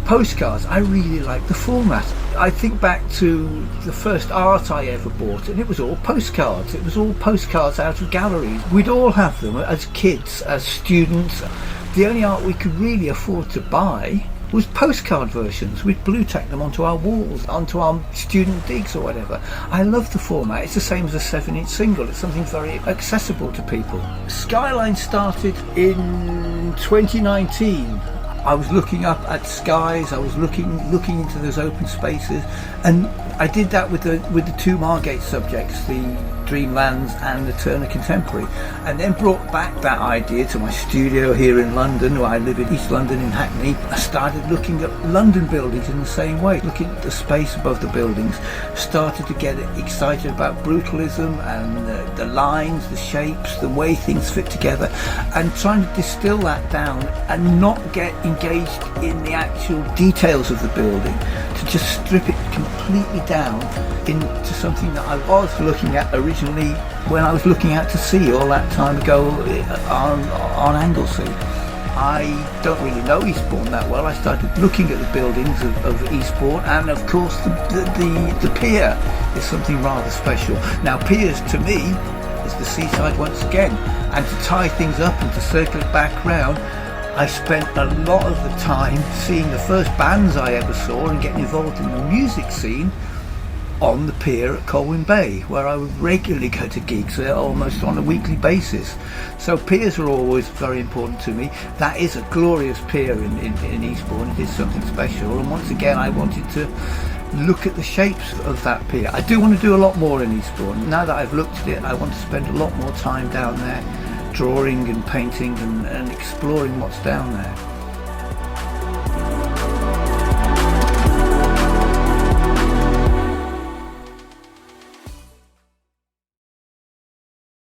Postcards, I really like the format. I think back to the first art I ever bought, and it was all postcards. It was all postcards out of galleries. We'd all have them as kids, as students. The only art we could really afford to buy was postcard versions. We'd blue tack them onto our walls, onto our student digs or whatever. I love the format. It's the same as a 7-inch single. It's something very accessible to people. Skyline started in 2019. I was looking up at skies, I was looking into those open spaces, and I did that with the two Margate subjects, the Dreamlands and the Turner Contemporary, and then brought back that idea to my studio here in London, where I live in East London in Hackney. I started looking at London buildings in the same way, looking at the space above the buildings, started to get excited about brutalism and the lines, the shapes, the way things fit together, and trying to distill that down and not get engaged in the actual details of the building, to just strip it completely down into something that I was looking at originally when I was looking out to sea all that time ago on Anglesey. I don't really know Eastbourne that well. I started looking at the buildings of Eastbourne, and of course the pier is something rather special. Now, piers to me is the seaside once again, and to tie things up and to circle it back round, I spent a lot of the time seeing the first bands I ever saw and getting involved in the music scene on the pier at Colwyn Bay, where I would regularly go to gigs there almost on a weekly basis. So piers are always very important to me. That is a glorious pier in Eastbourne. It is something special, and once again I wanted to look at the shapes of that pier. I do want to do a lot more in Eastbourne. Now that I've looked at it, I want to spend a lot more time down there drawing and painting and exploring what's down there.